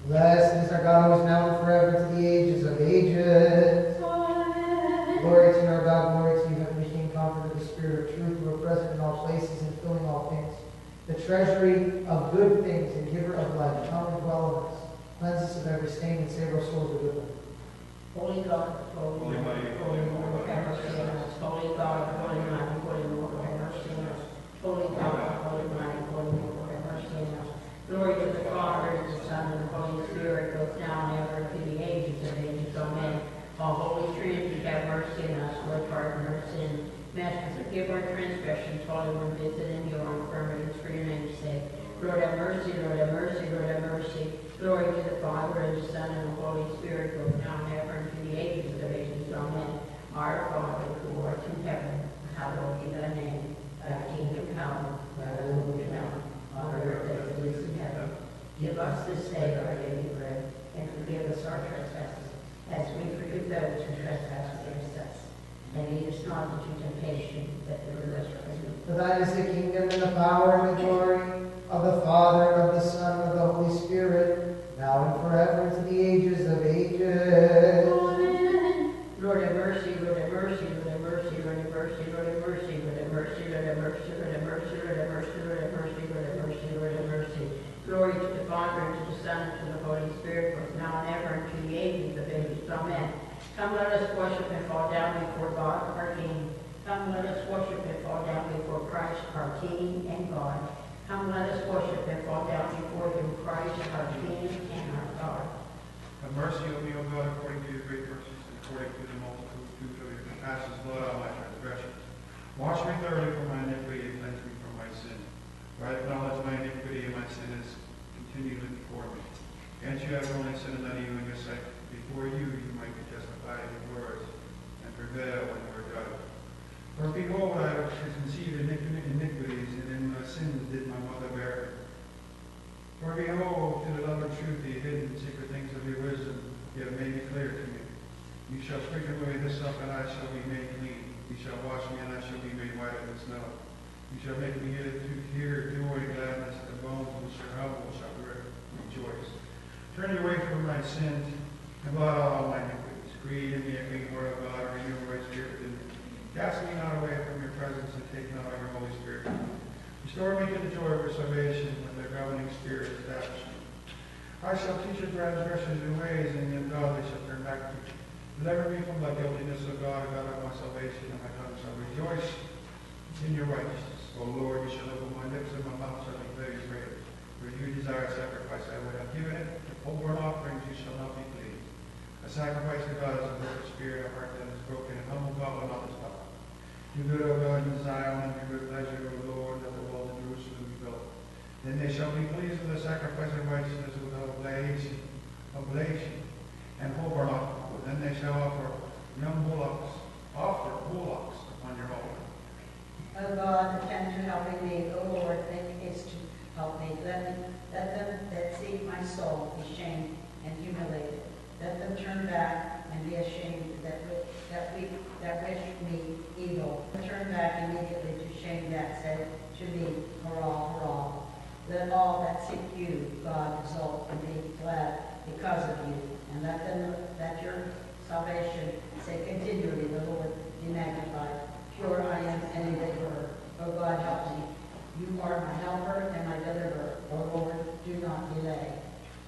Blessed is our God, who is now and forever, to the ages of ages. Amen. Glory to our God, glory to you, heavenly King, comfort of the Spirit of truth, who are present in all places and filling all things. The treasury of good things and giver of life, come and dwell in us. Cleanse us of every stain and save our souls with good life. Holy God, holy Lord, holy Lord, have mercy on us. Holy God, holy mighty, holy Lord, have mercy on us. Holy God, holy mighty, holy Lord, have mercy on us. Glory to the Father, and the Son, and the Holy Spirit, both now and ever, to the ages of ages. Amen. All Holy Trinity, have mercy on us. Lord, pardon our sins. Master, forgive our transgressions. Holy One, visit and heal our infirmities for your name's sake. Lord, have mercy, Lord, have mercy, Lord, have mercy. Glory to the Father, and the Son, and the Holy Spirit, both now and ever, and to the ages of ages. Amen. Our Father, who art in heaven, hallowed be thy name. Thy kingdom come, thy will be done, on earth as it is in heaven. Give us this day our daily bread, and forgive us our trespasses, as we forgive those who trespass against us. And lead us not into temptation, but deliver us from evil. For thine is the kingdom, and the power, and the glory of the Father, and of the Son, and of the Holy Spirit, now and forever, and to the ages of ages. Amen. Lord have mercy, Lord have mercy, Lord have mercy, Lord have mercy, Lord have mercy, Lord have mercy, Lord have mercy, Lord have mercy, Lord have mercy, Lord have mercy, Lord have mercy, Lord have mercy. Glory to the Father, and to the Son, and to the Holy Spirit, both now and ever, and to the ages of ages. Amen. Come, let us worship and fall down before God, our King. Come, let us worship and fall down before Christ, our King and God. Come, let us worship and fall down before him, Christ, our King and our God. Have mercy on me, O God, according to your great mercies, and according to the multitude of your compassions, blot out my transgressions. Wash me thoroughly from my iniquity, and cleanse me from my sin. For I acknowledge my iniquity, and my sin is continually before me. Against you I have only sinned and done evil in your sight. Before you might be justified in your words, and prevail when you are judged. For behold, I have conceived iniquities, and in my sins did my mother bear me. For behold, to the love of truth, the hidden secret things of your wisdom, you have made me clear to me. You shall sprinkle away hyssop, and I shall be made clean. You shall wash me, and I shall be made whiter than snow. You shall make me to hear joy and gladness, and the bones which are humble shall rejoice. Turn you away from my sins, and blot out all my iniquities. Create in me a clean heart, of God, and renew a right spirit within me. Cast me not away from your presence, and take not away your Holy Spirit. Restore me to the joy of your salvation, and the governing spirit establish me. I shall teach your transgressors your ways, and the ungodly shall turn back to you. Deliver me from the guiltiness of God, God of my salvation, and my tongue shall rejoice in your righteousness. O Lord, you shall open my lips, and my mouth shall declare your praise. For you desire sacrifice, I would have given it. O burnt offerings, you shall not be pleased. A sacrifice to God is a broken spirit, a heart that is broken, and humble God will not despise. Do good, O God, in Zion, and do good pleasure, O Lord, that the walls of Jerusalem be built. Then they shall be pleased with the sacrifice of righteousness, with oblation, and whole burnt offering. Then they shall offer bullocks upon your altar. O God, attend to helping me. O Lord, make haste to help me. Let them that seek my soul be shamed and humiliated. Let them turn back and be ashamed that wish me evil. Turn back immediately to shame that said to me, hurrah, hurrah. Let all that seek you, God, exult and be glad because of you. And let your salvation say continually, the Lord be magnified. Pure I am and a deliverer. O God, help me. You are my helper and my deliverer. O Lord, do not delay.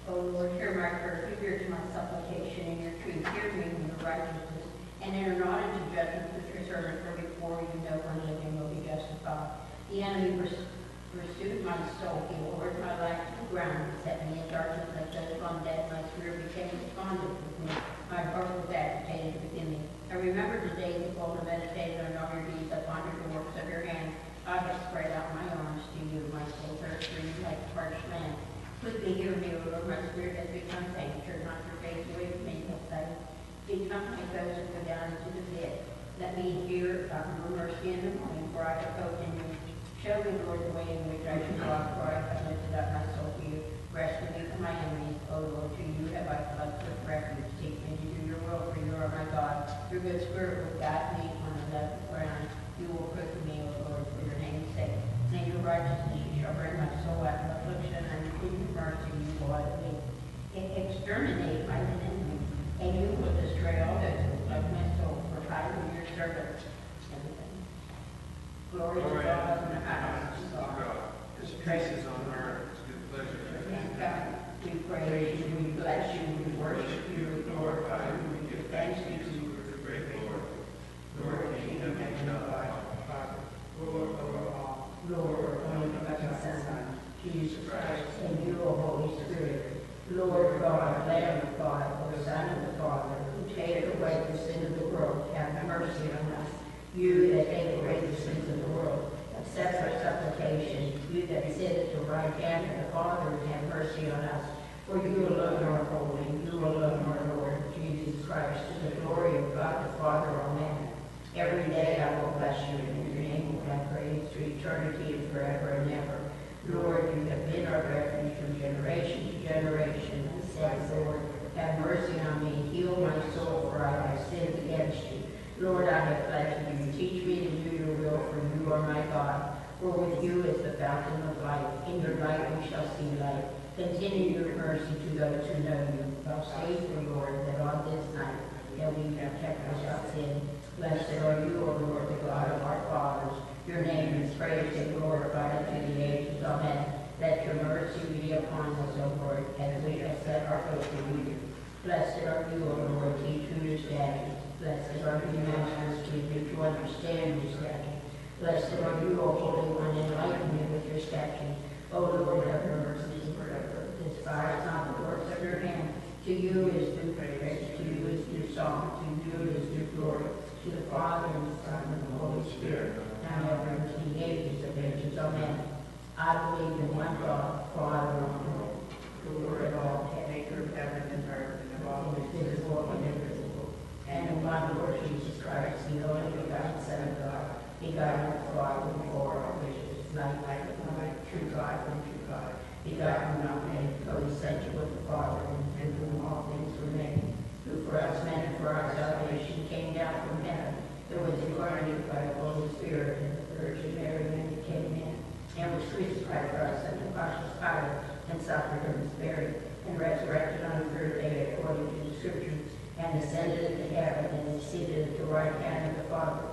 O Lord, hear my prayer. Give ear to my supplication in your truth. Hear me in your righteousness. And enter not into judgment with your servant, for before you no one living will be justified. The enemy pursued my soul. He lowered my life to the ground and set me in darkness like those on death. My spirit became despondent with me. My heart was agitated within me. I remembered the days of old and meditated on all your deeds. I pondered the works of your hands. I have spread out my arms to you. My soul thirsts for you like parched land. Quickly hear me, O Lord. My spirit has become faint. Turn not your face away from me, lest I become like those who go down into the pit. Let me hear of your mercy in the morning, for I have hoped in you. Show me, Lord, the way in which I should walk, for I have lifted up my soul to you. Rescue me from my enemies, O Lord. To you have I fled with refuge. Teach me to do your will, for you are my God. Your good spirit will guide me on the level ground. You will quicken me, O Lord, for your name's sake. In your righteousness you shall bring my soul out of affliction, and in your mercy you Peace on earth, good pleasure. Thank God. We praise you, we bless you, we worship you, we glorify you, we give thanks to you, The great Lord, Lord, kingdom and God, Lord over all. Lord, only begotten Son, Jesus Christ, and you, O Holy Spirit, Lord God, Lamb of God, O Son of the Father, who take away the sin of the world, have mercy on us. You that take away the sins of the world, accept our supplication. You that sit at the right hand of the Father, have mercy on us. For you alone are holy, you alone are Lord, Jesus Christ, to the glory of God the Father, amen. Every day I will bless you, and in your name will I praise to eternity and forever and ever. Lord, you have been our refuge from generation to generation. And said, Lord, have mercy on me, heal my soul, for I have sinned against you. Lord, I have fled to you. Teach me to do your will, for you are my God. For with you is the fountain of life. In your light we shall see light. Continue your mercy to those who know you. Vouchsafe, Lord, that on this night that we have kept without sin. Blessed are you, O Lord, the God of our fathers. Your name is praised and glorified unto the ages. Amen. Let your mercy be upon us, O Lord, as we have set our hope in you. Blessed are you, O Lord, teach me your statutes. Blessed are you, masters, teach me to understand your statutes. Blessed are you, O Holy One, enlighten me with your statutes. O Lord, have mercy forever. Despise not the works of your hand. To you is due praise, to you is due song, to you is due glory. To the Father, and the Son, and the Holy Spirit, now and ever into the ages of ages. Amen. I believe in one God, Father Almighty, Lord of all, maker of heaven and earth, and of all that is visible and invisible, and in one Lord Jesus Christ, the only begotten Son of God, begotten of the Father before all ages, light of light, true God from true God, begotten not made, co-essential with the Father, and whom all things were made, who for us men and for our salvation came down from heaven, who was incarnated by the Holy Spirit and the Virgin Mary, and came in, and was crucified for us under Pontius Pilate, and suffered and was buried, and resurrected on the third day according to the Scriptures, and ascended into heaven, and is seated at the right hand of the Father,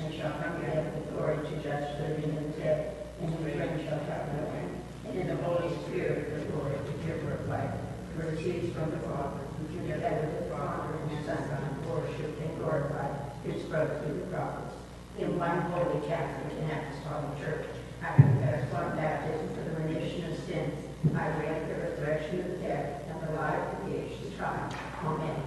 and shall come again with glory to judge the living and the dead, and his reign shall have no end. And in the Holy Spirit, the Lord, the giver of life, proceeds from the Father, who together with the Father and the Son, worshipped and glorified, who spoke through the prophets. In one holy Catholic and Apostolic Church, I confess one baptism for the remission of sins. I grant the resurrection of the dead and the life of the ages to come. Amen.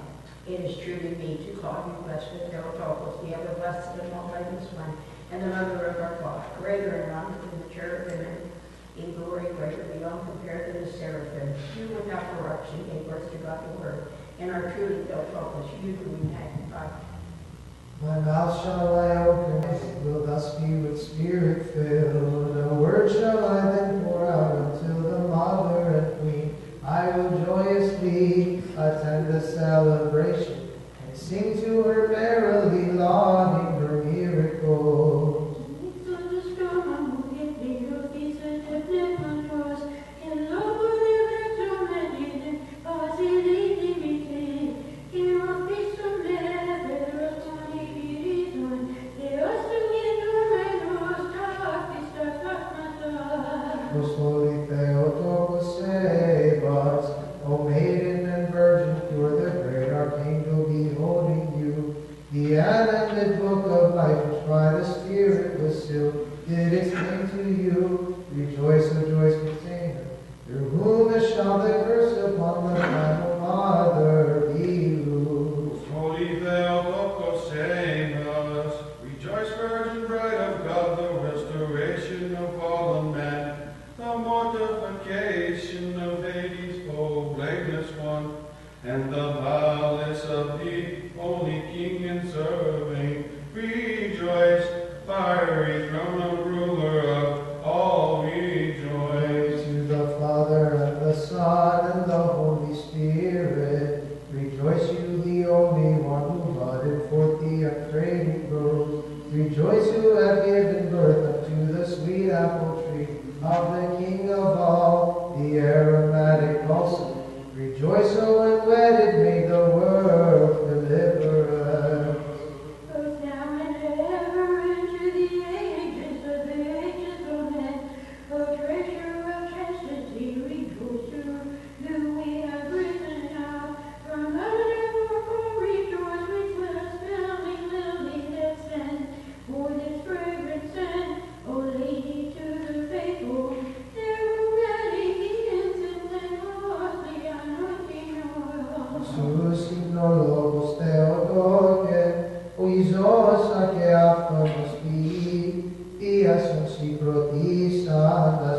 It is truly me to call you blessed with Theotokos, the ever blessed and all blameless one, and the mother of our God, greater in honor than the cherubim, in glory greater beyond compared to the seraphim. You without corruption gave birth to God the Word, and are truly Theotokos, you who we magnify. My mouth shall I open, it will thus be with spirit filled. A word shall I then pour out until the mother and queen. I will joyously attend the celebration and sing to her merrily, lauding her miracles. Most holy Theotokos, save us. O maiden and virgin pure, the great archangel beholding you, the animate book of life which by the Spirit was sealed, did explain to you. Rejoice, O joyous container, through whom shall the curse upon the final mother be loosed. Holy Theotokos, save us. Rejoice, Virgin Bride of God, the restoration of fallen man, the mortification of Hades, O blameless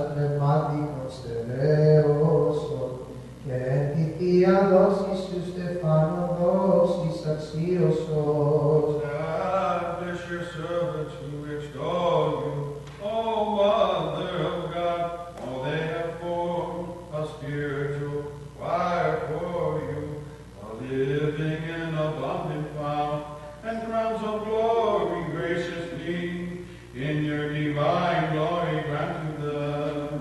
πνευματικός στερεώσον, και εν τη Θεία δόση σου Στεφάνο δόσεις αξίωσος. Establish your servants who extol you, O Mother of God, all they have formed a spiritual choir for you, a living and abundant fount, and crowns of glory graciously in your divine glory grant to them.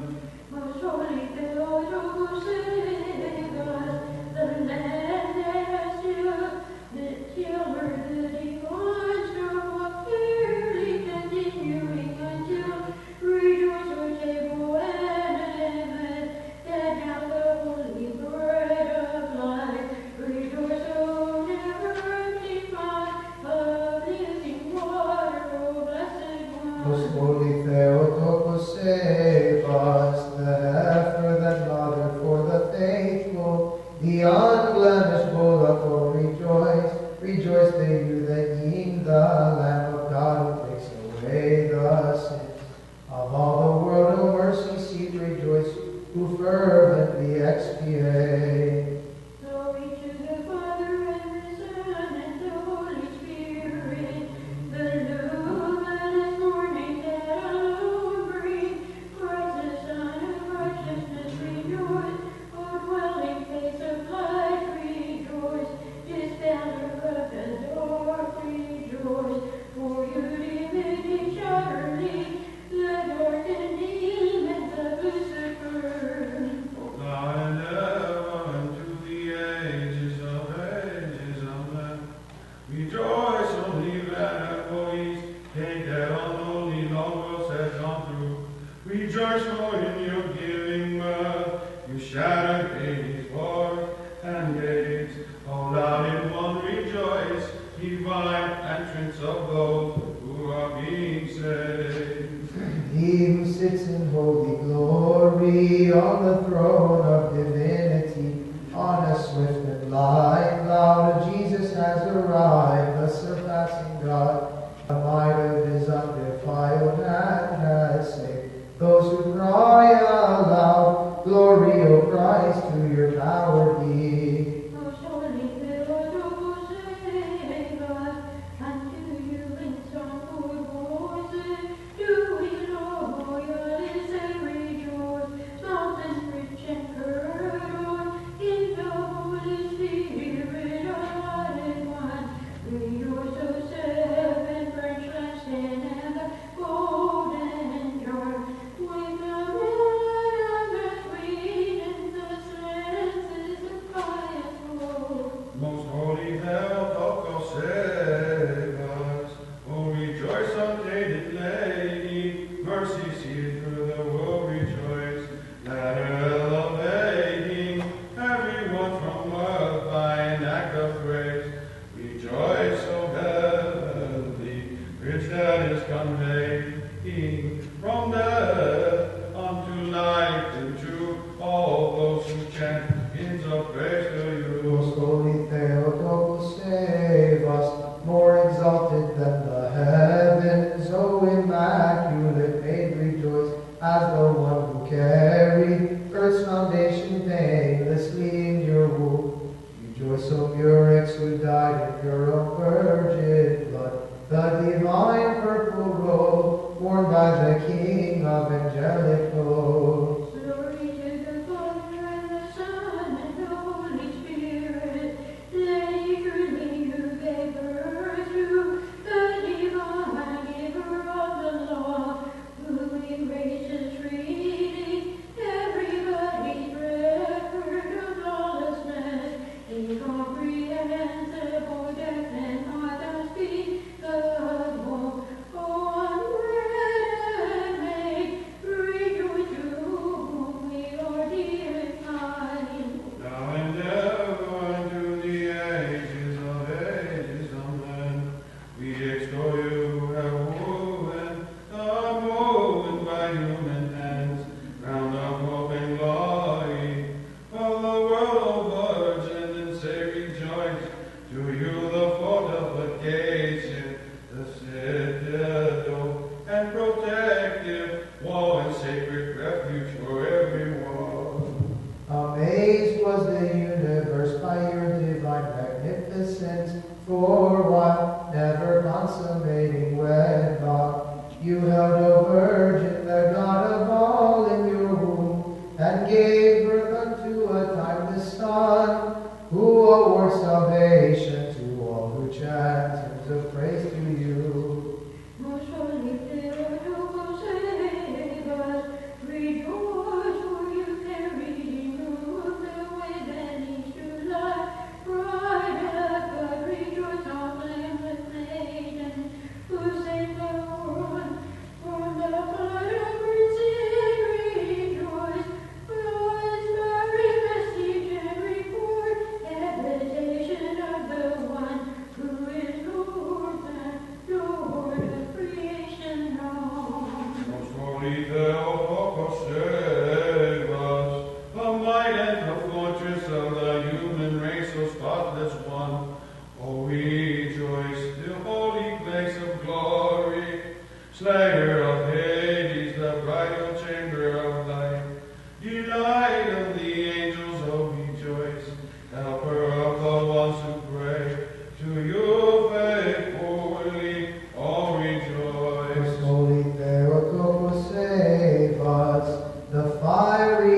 Most holy Theotokos, save us, the land that has the silver, the divine star, clearly continuing until rejoice, O table and heaven, that now the holy bread of life, rejoice, O never-empty fount of living water, O blessed Most one. holy Theotokos, save us, the heifer that mother for the faithful, the unblemished bullock, oh rejoice, rejoice they you that eat the Lamb of God who takes away the sins of all the world. O mercy seat, rejoice, who fervently expiate. Glory to the Father and the Son and the Holy Spirit, the luminous morning that alone brings Christ the Son of righteousness, rejoice, O dwelling place of light, rejoice, dispounder of the dark, rejoice, for you diminish utterly the darkened demons of Lucifer. Now and ever unto the ages of ages, amen. Rejoice, only banner boys, take that unholy long world has gone through. Rejoice, for in your giving birth, you shattered Hades' war and gates. All loud in one rejoice, divine entrance of those who are being saved. He who sits in holy glory on the throne of divinity, on a swift and light cloud, Jesus has arrived, the surpassing God. The might of his undefiled hand has saved those who cry aloud, glory, O Christ, to your power be. Most holy Theotokos, save us, unto you in songful voices do we loyally say rejoice, mountains rich and girded on in the Holy Spirit, allotted one. Rejoice, O seven branch lampstand and the golden jar, with the blood of the sweet and the senses of pious hope. Most holy Theotokos, save us. Oh, rejoice, untainted Lady, mercy seated through the world, rejoice. Ladder elevating everyone from earth by an act of grace. Rejoice, O heavenly bridge that is conveying from death unto light into all those who chant hymns of praise to you. Most holy Theotokos, save us, more exalted than the heavens, O immaculate maid, rejoice, as the one who carried earth's foundation painlessly in your womb. Rejoice, O Murex, who died in your own virgin blood, the divine purple robe worn by the King of angelic hosts. Glory to the Father and the Son and the Holy Spirit, Lady truly you gave birth to the divine giver of the law, who erases freely everybody's record of lawlessness, incomprehensible death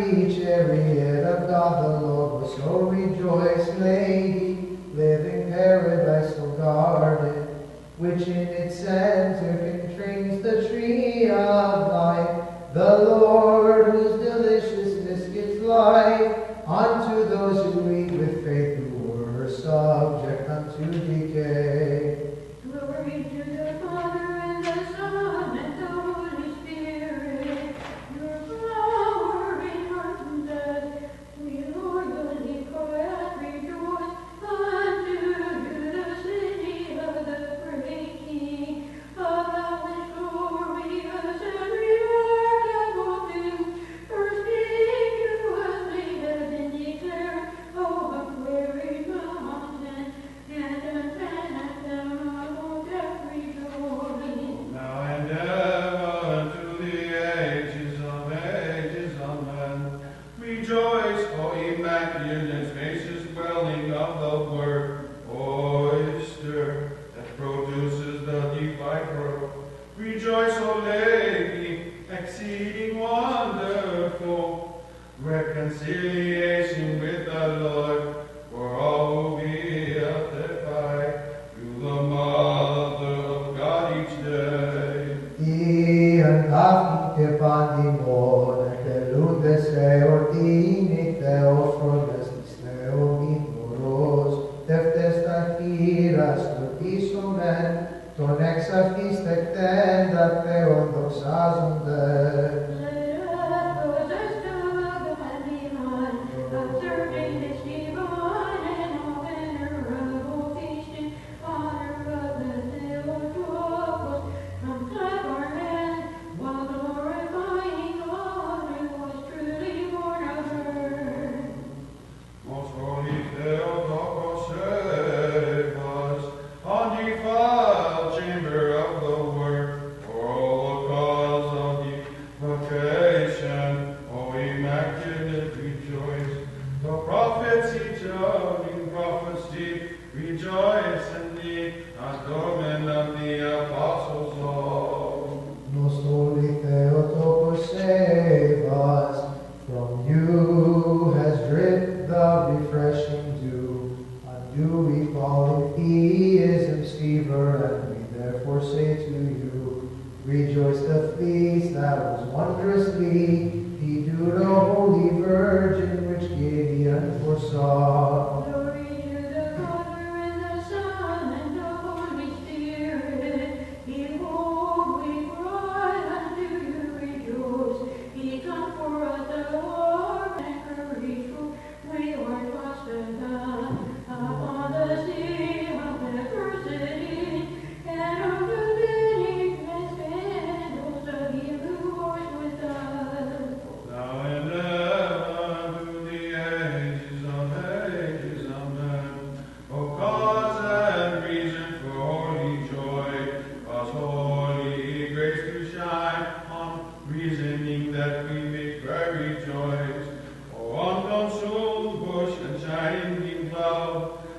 fiery chariot of God the Lord. So rejoice, Lady, living paradise so guarded, which in its center contains the tree of life, the Lord whose deliciousness gives life unto those who eat with faith, who were subject unto decay. Glory to the Father, and the Son, and the Holy Spirit. Your power in heart and death, we loyally cry and rejoice unto you, the city of the great King, of which glorious and remarkable things. First being you as we have been declared, oh, a very mountain, and a Now and ever to the ages of ages, amen. Rejoice, O immaculate, spacious dwelling of the Word, oyster that produces the divine pearl. Rejoice, O Lady, exceeding wonderful, reconciliation with the Lord, for all who beatified through the Mother of God each day. Ian afite pandimon, et ludes ordini theos promestis theo minoros, deftes tachiras turtisomen, ton ex aftis tectenda theon doxasunde. Let us possess the godly mind, observing this divine and all venerable feast in honor of the Theotokos, from clever men, while glorifying God who was truly born of her. Most holy Theotokos, save us, undefiled chamber of the Word, for all the cause of evocation. O Immaculate, rejoice. The prophets each in prophecy rejoice in thee, as domen of the apostles all. Most holy Theotokos, save us. From you has dripped the refreshing dew. Unto we fall in theism's fever, and we therefore say to you, rejoice. The feast that was wondrously bedewed, O Holy Virgin, which Gideon foresaw. Glory to the Father, and the Son, and the Holy Spirit. Behold, we cry unto you, rejoice. Become for us the Lord, and courage, for we are tossed upon the sea of adversity, and of the many scandals of him who wars with us. Now and ever to the ages of ages, amen. O cause and reason for holy joy, cause holy grace to shine on, reasoning that we may cry rejoice. O unconsumed bush and shining beam cloud,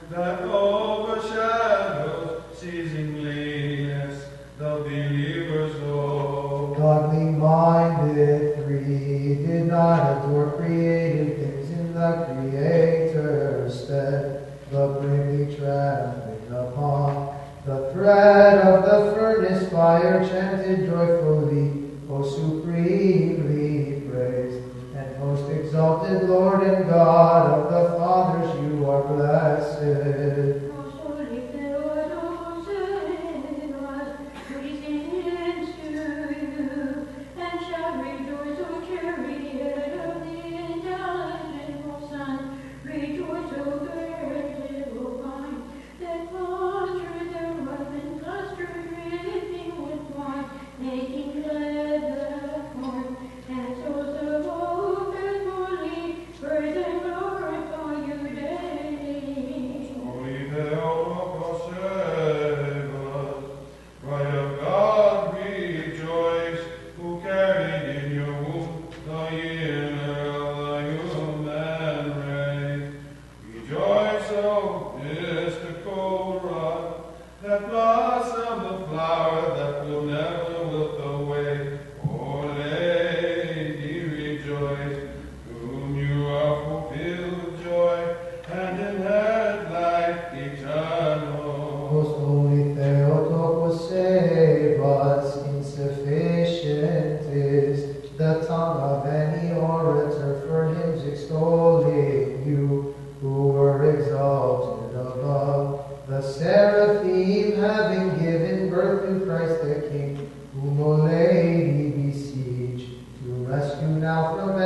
that overshadows ceasingliness, the believer's hope. Godly minded three did not adore created things in the Creator's stead, but bravely trampling upon the thread of the furnace fire, chanted joyfully, O supremely praised and most exalted Lord and God of the fathers, you are blessed. Most holy Theotokos, save us. We sing hymns to you, and shall rejoice, O chariot of the intelligible Son. Rejoice, O veritable vine, that fostered the ripened cluster dripping with wine, making glad the corn.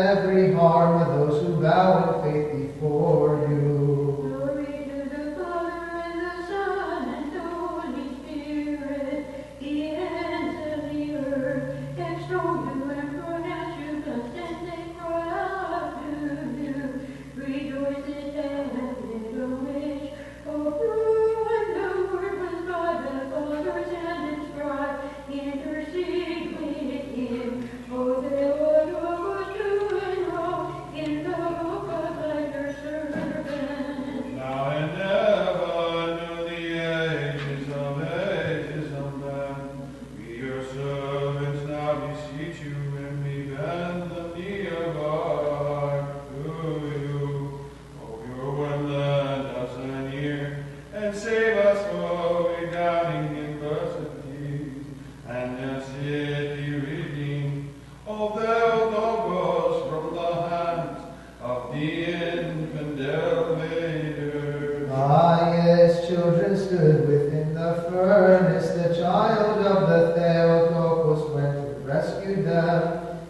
every harm of those who bow in faith before you. Glory to the Father, and the Son, and the Holy Spirit. The ends of the earth extol you and pronounce you blessed, and they cry out to you. Rejoice in heaven, O wish, O true, and the Word was by the Father's hand inscribed. Intercede with him, O Theotokos, to enroll in the hope of your servant. Now and ever, to the ages of men, we your servants now beseech you, and we bend the knee of our heart to you. O pure one, lend us an ear, and save us from redoubting adversities, and the city redeemed. O Theotokos, from the hands of the infidel invaders. Pious children stood within the furnace. The child of the Theotokos went and rescued them.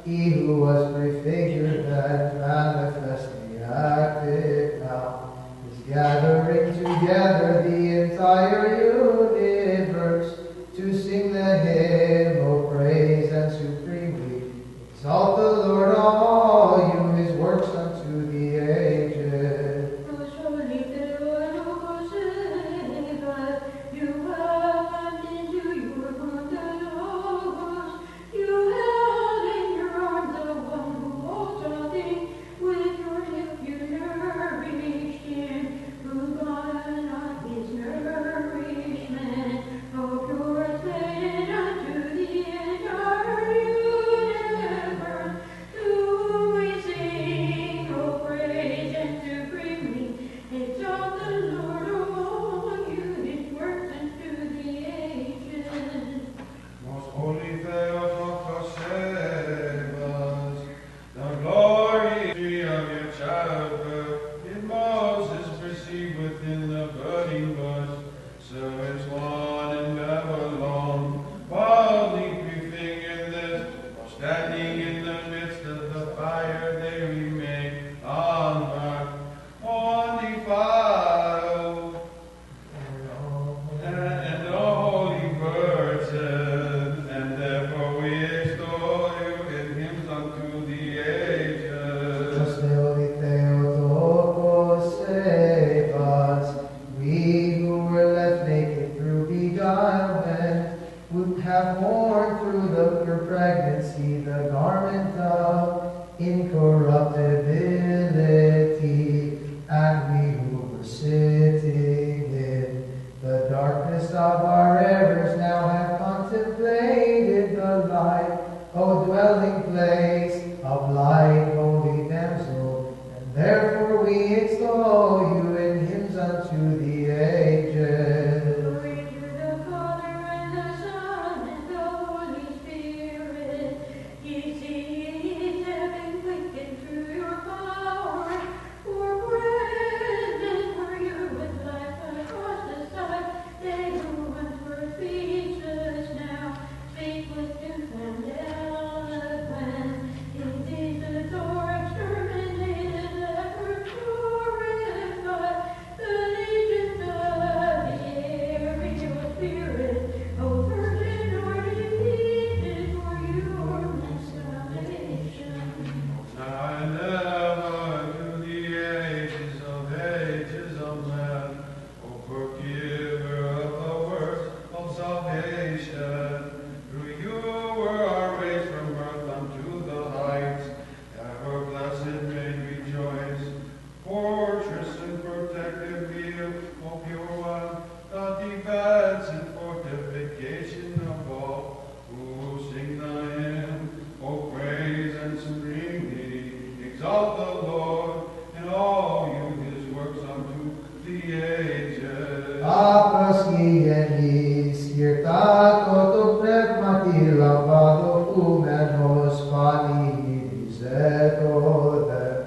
He who was prefigured then, manifestly active now, is gathering together the entire universe to sing the hymn of praise and supremely exalt the Lord of all you, his works unto the ages. Most holy Theotokos, save us. You welcomed into your womb the Logos. You held in your arms the one who holds all things. With your hip you nourished him, who got not his nourishment. O pure slave unto the entire universe, to whom we sing, O praise, and supremely exalt the Lord of all you, his works unto the ages. Most holy Theotokos, save us. The glory of your childbirth did Moses perceive within the budding bush. Servants one in Babylon, wildly prefigured this, while standing in the midst of the fire they remain unmarked, undefiled, and a holy person, and therefore we extol you in hymns unto the ages. Most holy Theotokos, save us. We who were left naked through beguilement would have worn through your pregnancy the garment of incorruptibility, and we who were sitting in the darkness of our errors now have contemplated the light, O dwelling place of light, holy damsel, and therefore we extol you in hymns unto the ages. Glory to the Father, and the Son, and the Holy Spirit. Ye seas have been quickened through your power, for present were you with life across the side. They who once were speechless now speak with truth and eloquence. In Jesus, or exterminated, ever glorified, the legions of the air in your spirit, O virgin or defeated for your salvation. Now and ever, to the ages of men, O forgiver of the works of salvation, through you were our race from birth unto the heights, ever blessed may rejoice. Fortress and protective shield, O pure one, the defense and fortification of all who sing the hymn, O praise and supremely exalt the Lord in all you, his works unto the ages. Aprosigienis, iertato to pneumati lavado fumenos panis et odem,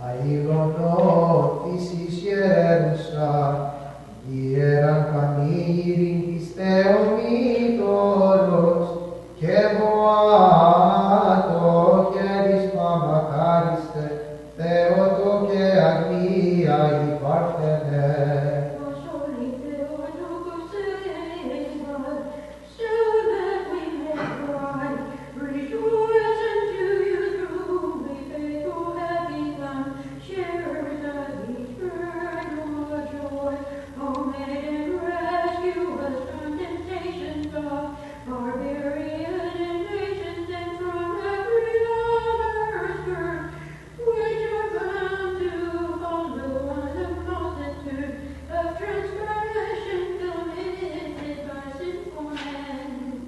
ailonotis hierusa, hieran canirin Theomitoros, che boato, che dismama Eucariste, Theotoke agnia i partene.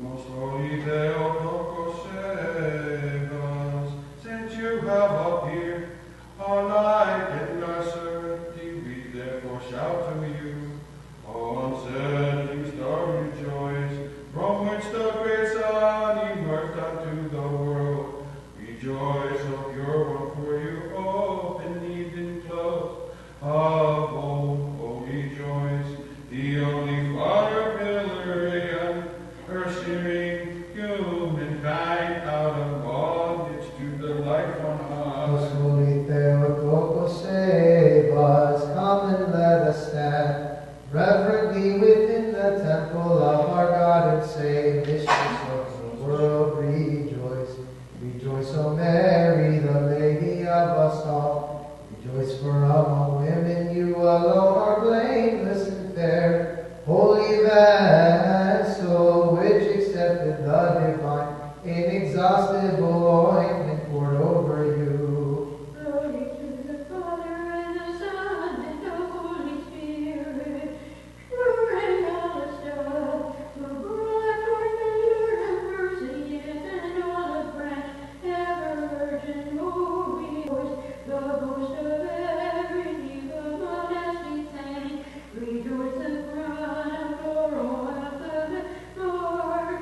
Most holy Theotokos, save us. Since you have appeared, our light and our certainty, we therefore shout to you. O unsetting star, rejoice, from which the great sun emerged unto the world. Rejoice, O pure one, for you open evening close of old. O rejoice, the only fire pillar and pursuing humankind out of bondage to the life on Most high. holy Theotokos, save us. Come and let us stand reverently within the temple of our God and say, Mistress of the world, rejoice. Rejoice, O Mary, the Lady of us all. Rejoice, for among women you alone are blameless and fair. Holy vessel, which accepted the divine, inexhaustible ointment poured over you. Glory to the Father, and the Son, and the Holy Spirit. Pure and jealous God, who brought forth the Lord of mercy, and olive branch, ever virgin, who rejoice, the boast of every knee, the monastic saint. Rejoice, the crown of laurel of the Lord.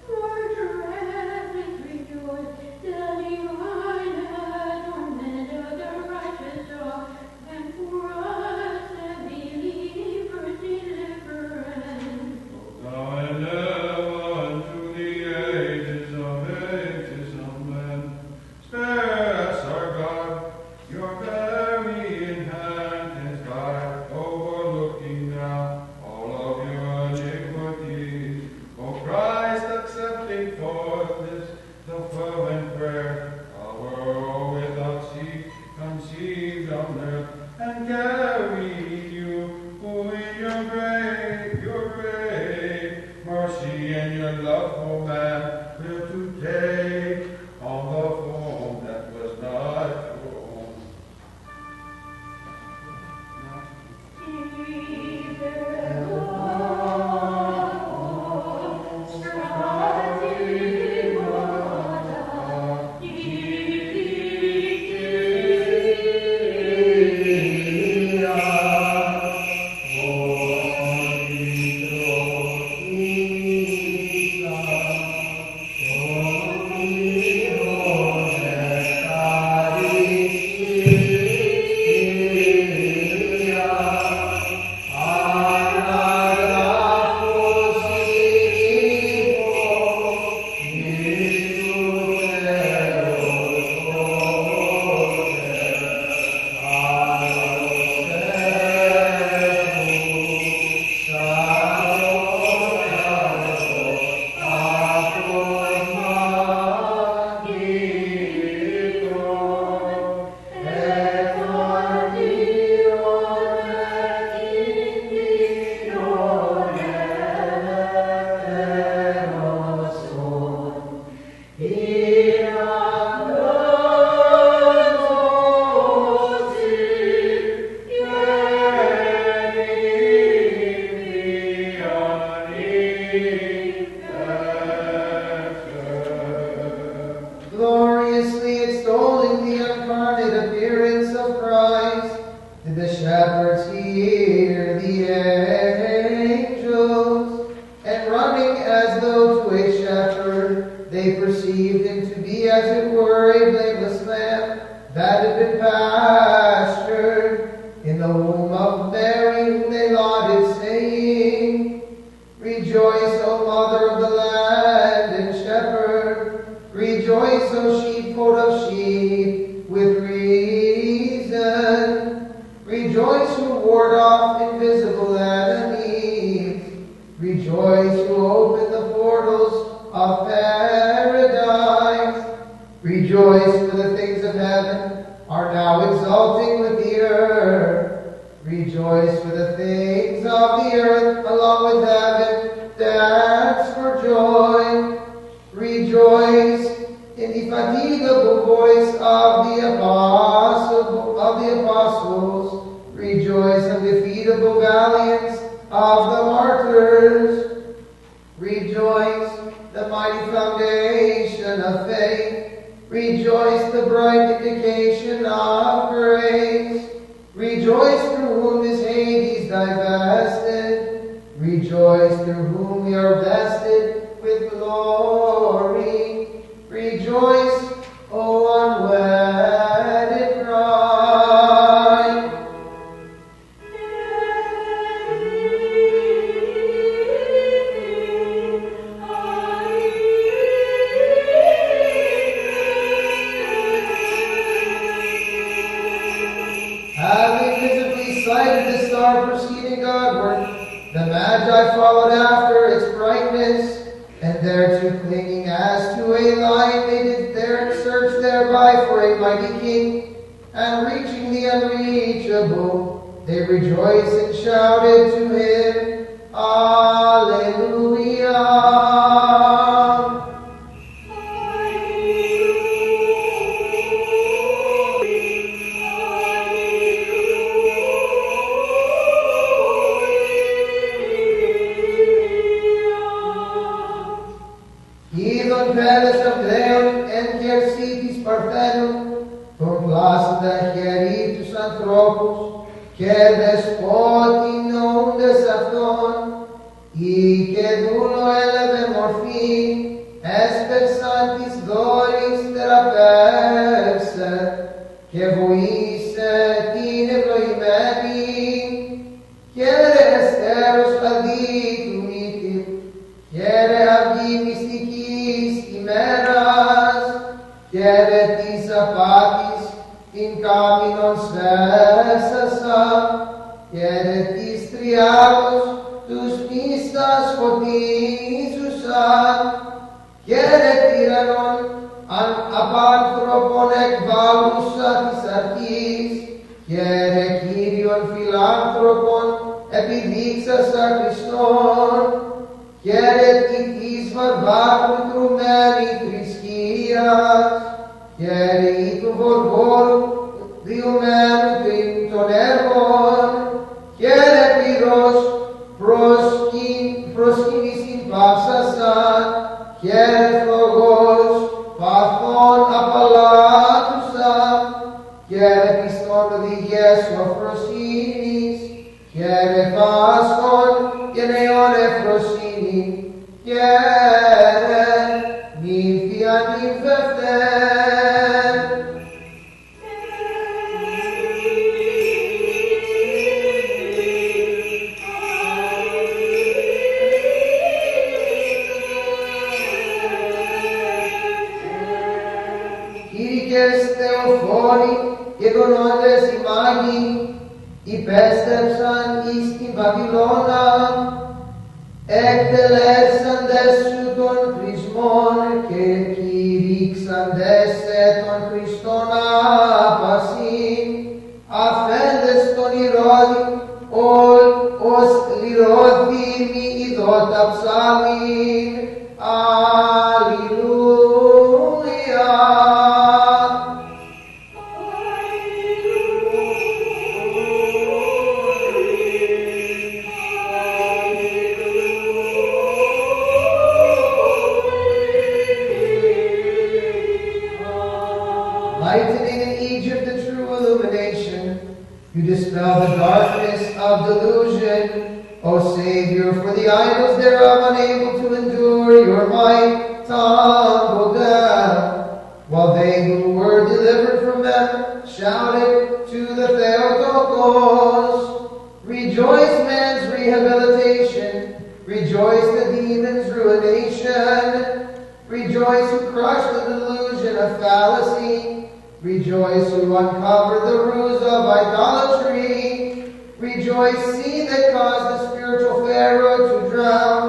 Martyr athletes, rejoice, the divine adornment of the righteous dog, and for us the believers deliverance. Thou and ever unto the ages, amen. Spare us, our God, your very inheritance by overlooking now all of your iniquities. O Christ, accepting for this the fervent prayer, our without seed conceived on earth, and carry you, who in your great mercy and your love for man, will to take on the form that was not your own. Gloriously extolling the incarnate appearance of Christ, did the shepherds hear the angels, and running as though to a shepherd, they perceived him to be as it were a blameless lamb that had been pastured in the womb of Mary, whom they lauded, saying, Rejoice, O mother of the land and shepherd, rejoice, O sheepfold of sheep, with Rejoice, for the things of heaven are now exulting with the earth. Rejoice, for the things of the earth along with heaven dance for joy. Rejoice in the indefatigable voice of the apostles. Rejoice, undefeatable valiance of the martyrs. Rejoice, the mighty foundation of faith. Rejoice, the bright indication of grace. Rejoice, through whom is Hades divested. Rejoice, through whom we are vested with glory. Rejoice, O unwedded bride. Having visibly sighted the star proceeding Godward, the Magi followed after its brightness, and thereto clinging as to a light, they did there search thereby for a mighty king, and reaching the unreachable, they rejoiced and shouted to him, Alleluia! Idon peles of Leon en Quercitis Parthenum, cum placida hieritus anthropus, que despotin ondes afton, y que dulo eleve morfin, espersantis doris terapepse, que voisse tinebro imedi, quiere esteros aditum itim, quiere abdi mysticis imeras, quiere tis apatis in caminon sesasa, quiere tis triagos tus mistas fotisusa, quiere tyrannon apanthropon ec valus satis artis, quiere Kyrion philanthropon epidixas a Christon, quiere titis varvacutrum meritris scias, quiere itu vorvorum diumenum tonervon, quiere pyros proscinis in passasan, quiere flogos pathon appallatusa, quiere piston digies proscinis, quiere fascon geneone proscini, quiere nymphia nympheften. Kyrices Theophori, Egonondes imagi, Ipestepsan ist in Babylona, Ecteles suton Chrismon, que Kyrix et on Christona pasin, Affendes ton irodi, os lirodimi idot absalin, Alleluia. Lightening in Egypt the true illumination, you dispel the darkness of delusion, O Savior, for the idols thereof unable to endure your might, tumbled down, while they who were delivered from them shouted to the Theotokos. Rejoice man's rehabilitation, rejoice the demon's ruination, rejoice who crushed the delusion of fallacy, rejoice who uncovered the ruse of idolatry, rejoice sea that caused the spiritual Pharaoh to drown,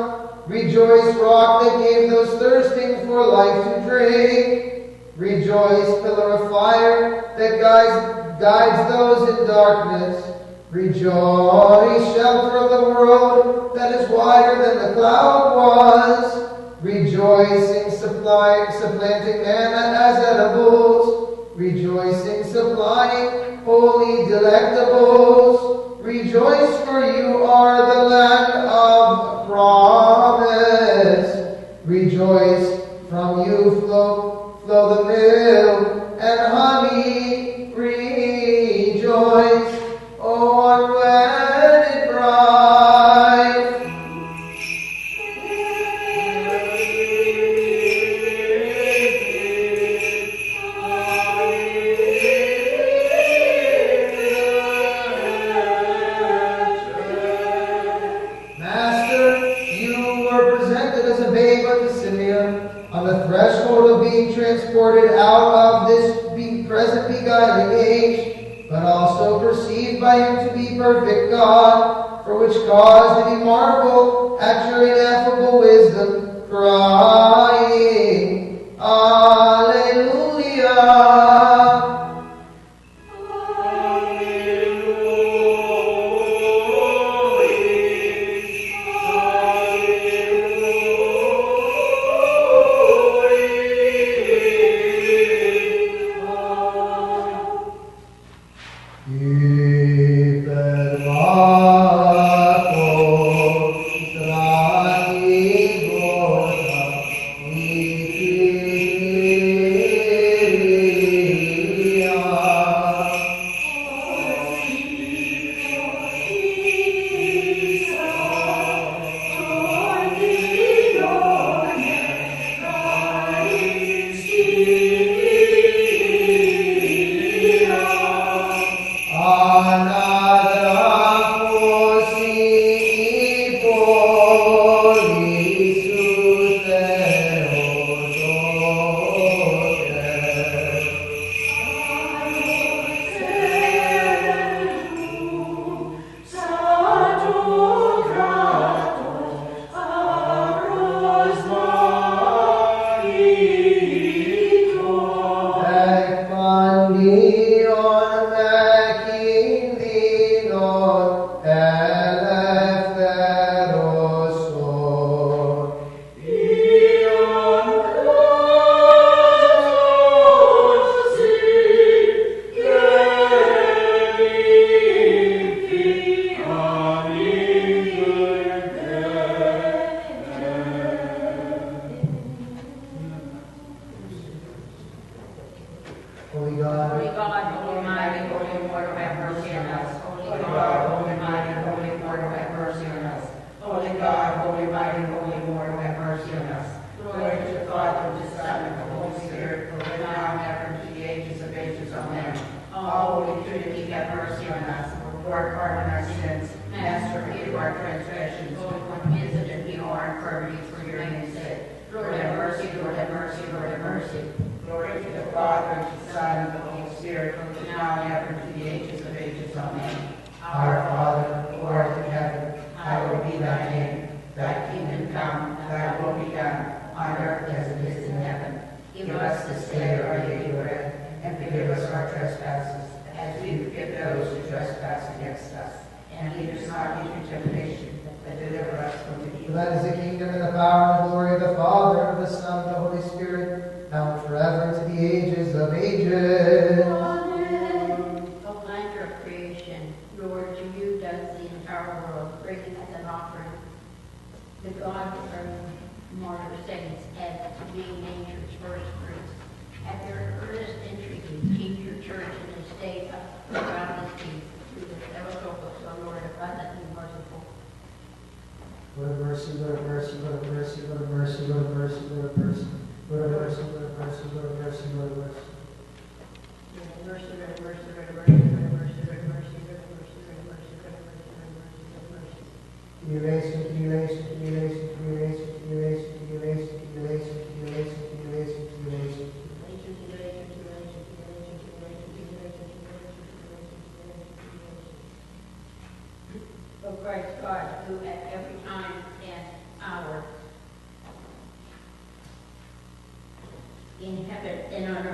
rejoice rock that gave those thirsting for life to drink, Rejoice, pillar of fire that guides those in darkness. Rejoice, shelter of the world that is wider than the cloud was. Rejoicing, supplanting manna as edibles. Rejoicing, supplying holy delectables. Rejoice, for you are the land of promise. Rejoice, from you flow the milk and honey. Rejoice, O unwedded bride. On the threshold of being transported out of this present beguiling age, but also perceived by him to be perfect God, for which cause did he marvel at your ineffable wisdom, crying, Alleluia! Trinity, have mercy on us. Lord, pardon our sins. Master, forgive our transgressions. Lord, visit and heal our infirmities for your name's sake. Lord, have mercy. Lord, have mercy. Lord, have mercy. Glory to the Father, and to the Son, and to the Holy Spirit, now and ever, to the ages of ages. Amen. Our Father, who art in heaven, hallowed be thy name. Thy kingdom come, thy will be done, on earth as it is in heaven. Give us this day our daily bread, and forgive us our trespasses, as we forgive those who trespass against us. And lead us not into temptation, but deliver us from the For evil. that is the kingdom and the power and the glory of the Father, and of the Son, and of the Holy Spirit, now and forever, to the ages of ages. O planter of creation, Lord, to you does the entire world bring as an offering the God of martyr saints as being nature's first fruits. At their earnest entreaty, keep your church in a state of godly peace through the Salutations, O Lord, abundantly merciful. What a mercy, what a mercy, what a mercy, what a mercy, what a mercy, what a mercy. What a mercy, what a mercy, what a mercy, what a mercy. Mercy, mercy, mercy, mercy, mercy, mercy, mercy, mercy, mercy, mercy. Accumulation, accumulation, accumulation, accumulation, accumulation, accumulation, accumulation, accumulation, accumulation, accumulation. O Christ God, who at every time and hour in heaven and on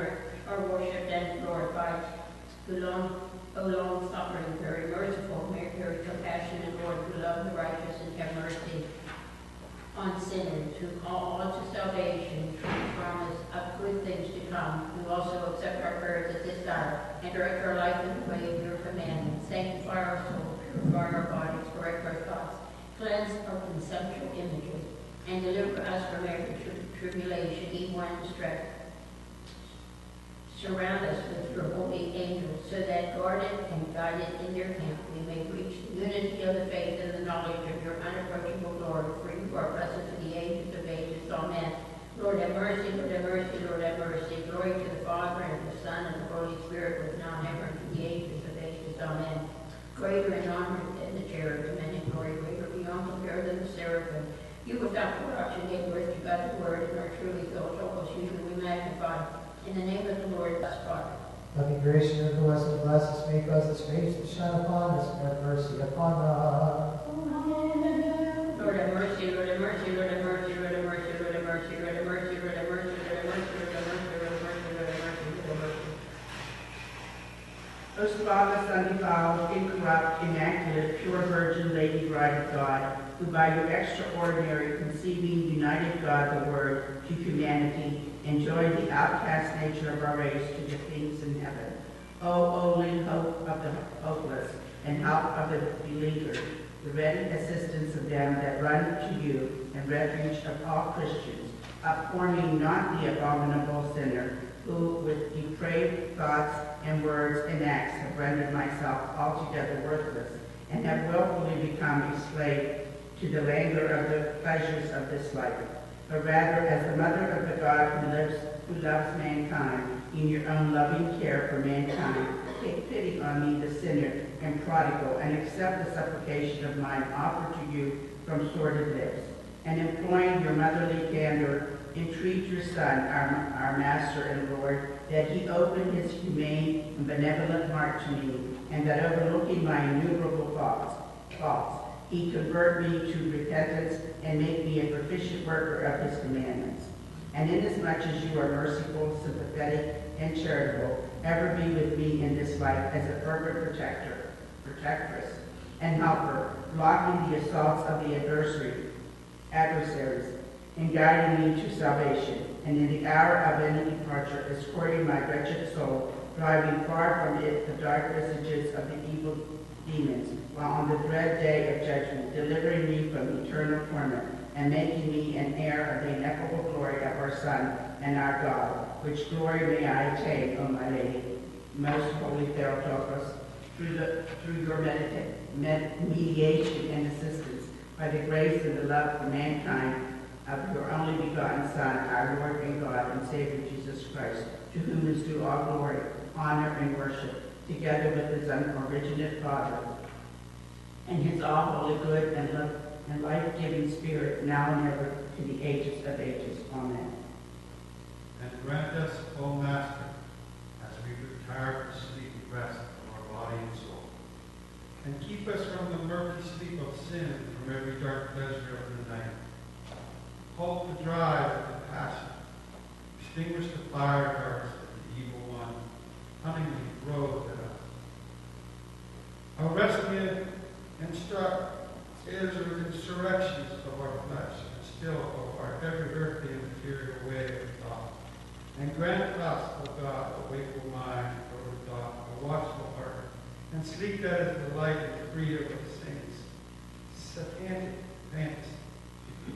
long suffering, very merciful, very compassionate, Lord, who love the righteous and have mercy on sinners, who call all to salvation, who promise of good things to come, who also accept our prayers at this hour, and direct our life in the way of your commandments. Sanctify our soul, purify our bodies, correct our thoughts, cleanse our conceptual images, and deliver us from every tribulation, evil and distress. Surround us with your holy angels, so that guarded and guided in your camp, we may reach the unity of the faith and the knowledge of your unapproachable glory, for you are blessed to the ages of ages. Amen. Lord have mercy, Lord have mercy, Lord have mercy. Glory to the Father, and the Son, and the Holy Spirit, was now and ever, to the ages of ages. Amen. Greater in honor than the cherubim, and in glory greater beyond compare than the seraphim. You without corruption gave birth to God's word, and are truly filled. Help us, you whom we magnify. In the name of the Lord, thus Father. Loving grace and the blessed bless us, make us his face to shine upon us, and have mercy upon us. Lord have mercy, Lord have mercy, Lord have mercy, Lord have mercy, Lord have mercy, Lord have mercy, Lord have mercy, Lord have mercy, Lord have mercy, Lord have mercy, Lord have mercy, Lord have mercy. O spotless, undefiled, incorrupt, immaculate, pure Virgin Lady, Bride of God, who by your extraordinary conceiving united God the Word to humanity, enjoyed the outcast nature of our race to the things in heaven. O only hope of the hopeless and help of the beleaguered, the ready assistance of them that run to you, and refuge of all Christians, abhor me not the abominable sinner, who with depraved thoughts and words and acts have rendered myself altogether worthless, and have willfully become a slave to the languor of the pleasures of this life. But rather, as the mother of the God who loves mankind, in your own loving care for mankind, take pity on me, the sinner and prodigal, and accept the supplication of mine offered to you from sordid lips. And employing your motherly candor, entreat your Son, our Master and Lord, that he open his humane and benevolent heart to me, and that overlooking my innumerable faults, he convert me to repentance and make me a proficient worker of his commandments. And inasmuch as you are merciful, sympathetic, and charitable, ever be with me in this life as a fervent protectress, and helper, blocking the assaults of the adversaries, and guiding me to salvation. And in the hour of any departure, escorting my wretched soul, driving far from it the dark visages of the evil demons, while on the dread day of judgment, delivering me from eternal torment, and making me an heir of the ineffable glory of our Son and our God, which glory may I attain, O my Lady, most holy Theotokos, through your mediation and assistance, by the grace and the love for mankind of your only begotten Son, our Lord and God and Savior Jesus Christ, to whom is due all glory, honor, and worship, together with his unoriginate Father, and his all-holy good and life-giving Spirit, now and ever, to the ages of ages. Amen. And grant us, O Master, as we retire to sleep and rest of our body and soul, and keep us from the murky sleep of sin and from every dark pleasure of the night. Halt the drive of the passion, extinguish the fire darts of the evil one, cunningly throws at us. Arrest me and struck is insurrections of our flesh, and still of our every earthly and material way of thought. And grant us, O God, a wakeful mind, a thought, a watchful heart, and sleep that is the light and freedom of the saints. Satanic fantasy.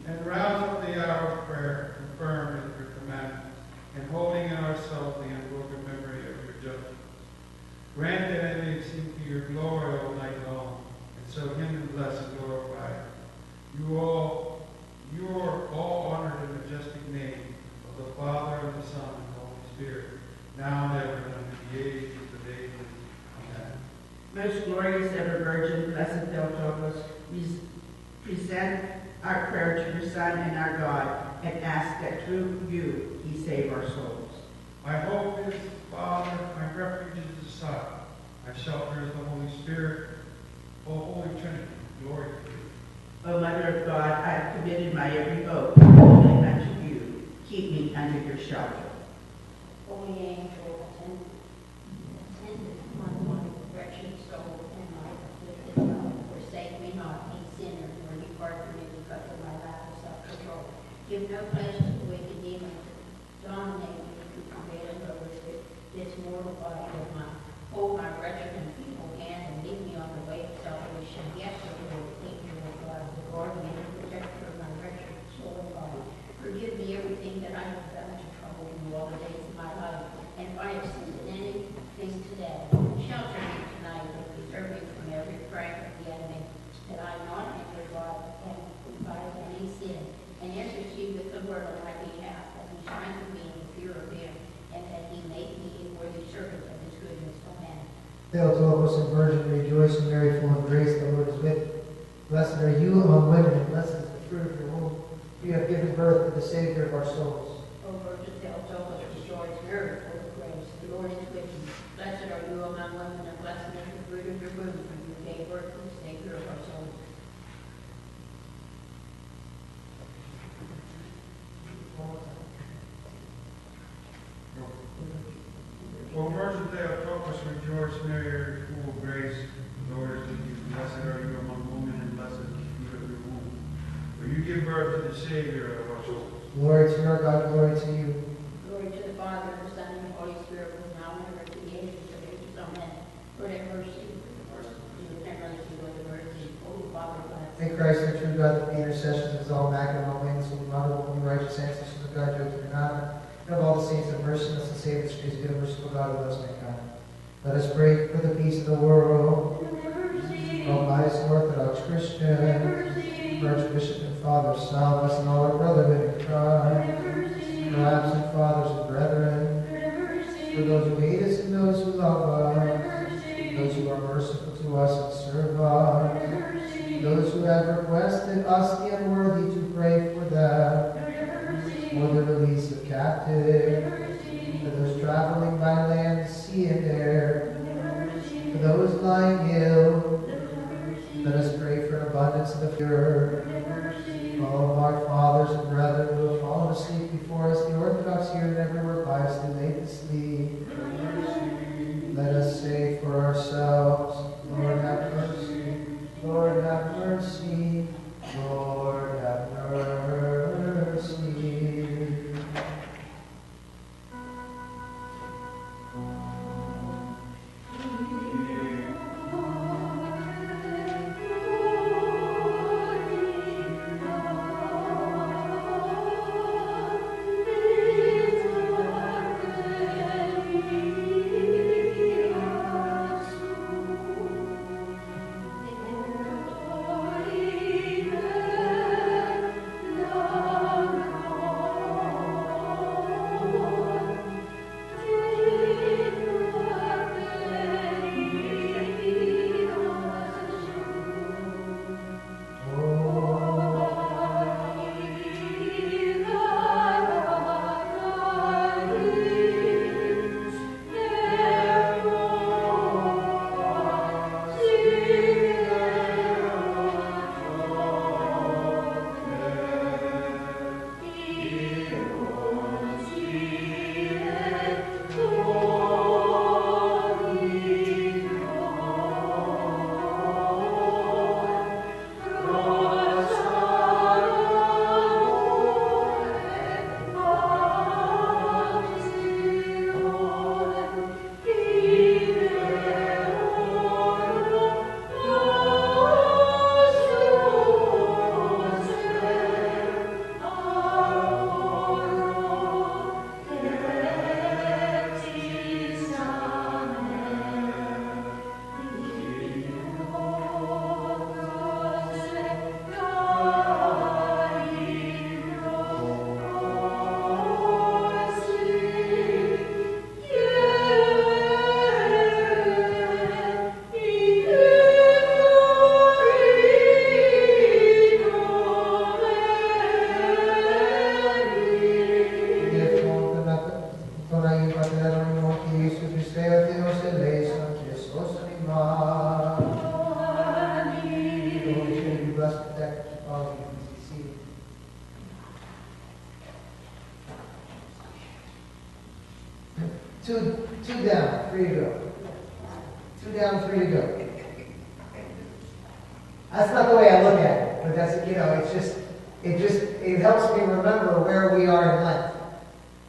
And rouse up the hour of prayer, confirmed in your commandments, and holding in ourselves the unbroken memory of your judgments. Grant that I may sing to your glory all night long, and so him and bless and glorify. You are all honored in the majestic name of the Father, and the Son, and the Holy Spirit, now and ever, and unto the ages of ages. Amen. Most glorious ever Virgin, blessed Theotokos, present our prayer to your Son and our God, and ask that through you he save our souls. My hope is the Father, my refuge is the Son, my shelter is the Holy Spirit. O Holy Trinity, glory to you. O Mother of God, I have committed my every hope only unto you. Keep me under your shelter. Holy angel, attendant upon one no place for the wicked demon to dominate me to prevail over this mortal body of mine. Hold my wretched and feeble hand and lead me on the way of salvation. Yes, O Lord, angel of God, the guardian and protector of my wretched soul and body. Forgive me everything that I have done to trouble you all the days of my life. And if I have sinned in anything today, shelter me tonight and preserve me from every prank of the enemy, that I not enter God and by any sin, and intercede with the Lord on my behalf, that he shine to me in the fear of him, and that he make me a worthy servant of his goodness. Amen. Hail, Theotokos and Virgin, rejoice and Mary, full of grace, the Lord is with you. Blessed are you among women, and blessed is the fruit of your womb. You have given birth to the Savior of our souls. O Virgin Theotokos, rejoice, Mary, full of grace, the Lord is with you. Blessed are you among women, and blessed is the fruit of your womb, for you gave birth to the Savior of our souls. O Virgin Theotokos, rejoice, Mary, full of grace, the Lord is with you. Blessed are you among women, and blessed is the fruit of your womb. For you give birth to the Savior of our souls. Glory to our God, glory to you. Glory to the Father, and the Son, and the Holy Spirit, who is now and ever to the ages of ages. Amen. Lord have mercy. Lord have mercy. Lord have mercy. Holy Father, bless. May Christ, the true God, the intercessions of his all immaculate, all blameless, holy mother, holy righteous ancestors of God, Joseph and Anna, and of all the saints, have mercy on us and save us, grace, good and merciful God, with us, mankind. Let us pray for the peace of the world. All pious and Orthodox Christians, Archbishop and Father Salvus, and all our brotherhood in Christ, our absent fathers and brethren, for those who hate us and those who love us, those who are merciful to us and serve us, those who have requested us the unworthy to pray for them, for the release of captives, for those traveling by land, sea, and air, for those lying ill. Let us pray for an abundance of the pure. All of our fathers and brethren who have fallen asleep before us, the Orthodox here and everywhere piously laid to sleep. Let us say for ourselves, Lord have mercy, Lord have mercy, Lord have mercy. Two down, 3 to go. 2 down, 3 to go. That's not the way I look at it, but that's, it's just, it helps me remember where we are in Lent.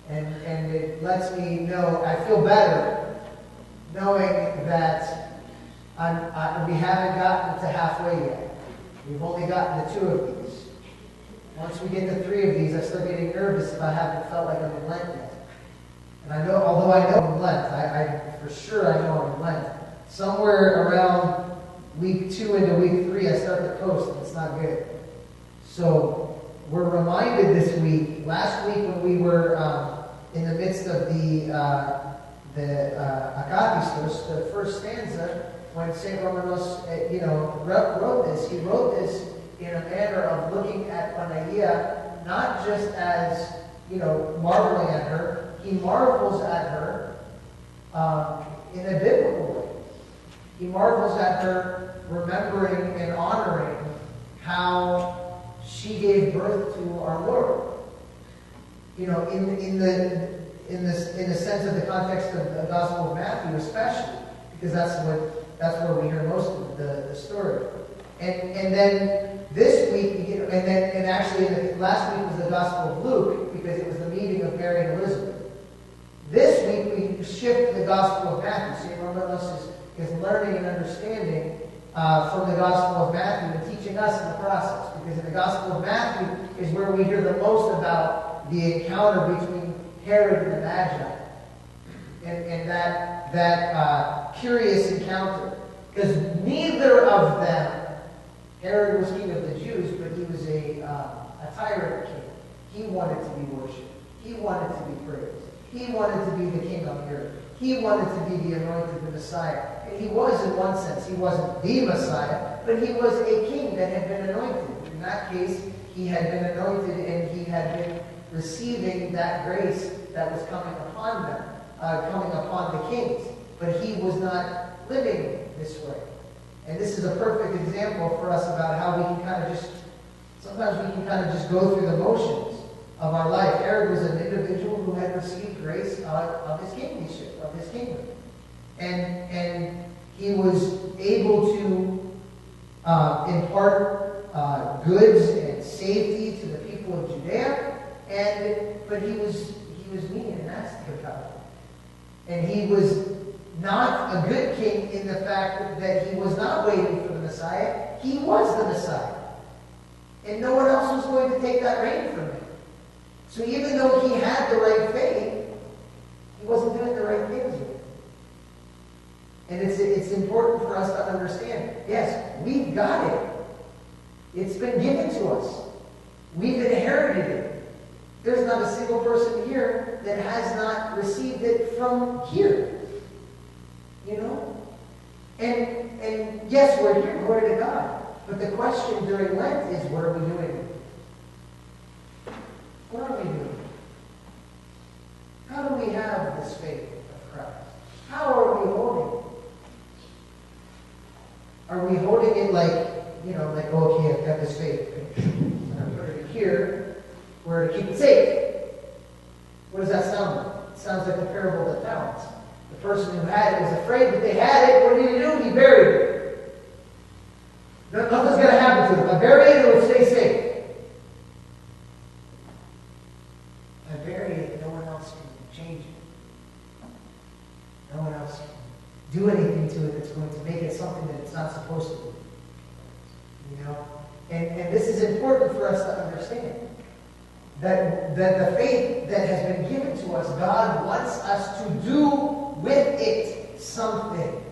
And it lets me know, I feel better knowing that we haven't gotten to halfway yet. We've only gotten to 2 of these. Once we get to 3 of these, I start getting nervous if I haven't felt like I'm in Lent yet. And I know, although I know I'm in Lent, I for sure I know I'm in Lent. Somewhere around week 2 into week 3, I start to coast, and it's not good. So we're reminded this week, last week when we were in the midst of the Akapistos, the first stanza, when St. Romanos, wrote this, he wrote this in a manner of looking at Panagia, not just as, marveling at her. He marvels at her in a biblical way. He marvels at her remembering and honoring how she gave birth to our Lord. In the sense of the context of the Gospel of Matthew, especially, because that's where we hear most of the story. And then this week, and actually last week was the Gospel of Luke, because it was the meeting of Mary and Elizabeth. This week we shift to the Gospel of Matthew. St. Romanos is learning and understanding from the Gospel of Matthew and teaching us in the process. Because in the Gospel of Matthew is where we hear the most about the encounter between Herod and the Magi. And that curious encounter. Because neither of them, Herod was king of the Jews, but he was a tyrant king. He wanted to be worshipped. He wanted to be praised. He wanted to be the king on the earth. He wanted to be the anointed, the Messiah. And he was, in one sense, he wasn't the Messiah, but he was a king that had been anointed. In that case, he had been anointed and he had been receiving that grace that was coming upon them, coming upon the kings. But he was not living this way. And this is a perfect example for us about how we can sometimes we can just go through the motions of our life. Herod was an individual who had received grace of his kingship, of his kingdom. And he was able to impart goods and safety to the people of Judea, but he was mean and nasty about it. And he was not a good king in the fact that he was not waiting for the Messiah. He was the Messiah. And no one else was going to take that reign from him. So even though he had the right faith, he wasn't doing the right things with it. And it's important for us to understand, yes, we've got it. It's been given to us. We've inherited it. There's not a single person here that has not received it from here. And yes, we're here, glory to God. But the question during Lent is, what are we doing? What are we doing? How do we have this faith of Christ? How are we holding it? Are we holding it like, okay, I've got this faith. I'm going to put it here where to keep it safe. What does that sound like? It sounds like the parable of the talents. The person who had it was afraid that they had it. What did he do? He buried it. Nothing's going to happen to them. I bury it, it'll stay safe. I bury it, no one else can change it. No one else can do anything to it that's going to make it something that it's not supposed to be. And this is important for us to understand. That the faith that has been given to us, God wants us to do with it something.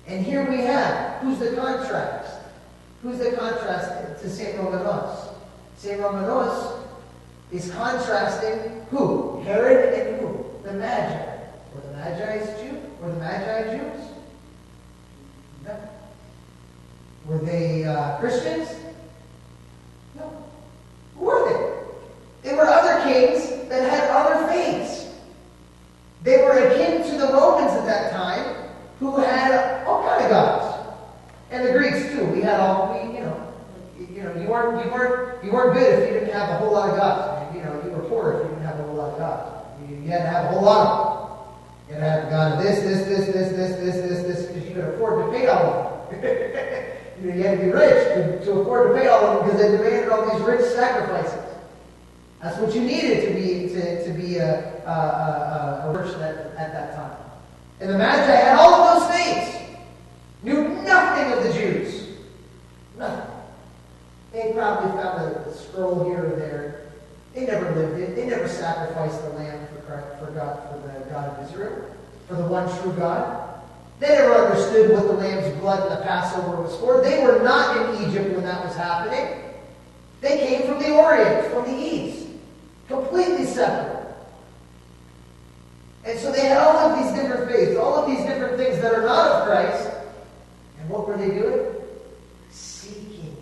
And here we have, who's the contrast? Who's the contrast to St. Romanos? St. Romanos is contrasting who? Herod and who? The Magi. Were the Magi Jews? No. Were they Christians? No. Who were they? They were other kings that had other faiths. They were akin to the Romans at that time, who had all kind of gods, and the Greeks too. You weren't good if you didn't have a whole lot of gods. You were poor if you didn't have a whole lot of gods. You had to have a whole lot of them. You had to have a god of this, because you could afford to pay all of them. You had to be rich to afford to pay all of them because they demanded all these rich sacrifices. That's what you needed to be a person at that time. And the Magi had all of those things. Knew nothing of the Jews. Nothing. They probably found a scroll here or there. They never lived it. They never sacrificed the lamb for God, for the God of Israel, for the one true God. They never understood what the lamb's blood in the Passover was for. They were not in Egypt when that was happening. They came from the Orient, from the East. Completely separate. And so they had all of these different faiths, all of these different things that are not of Christ. And what were they doing? Seeking Him.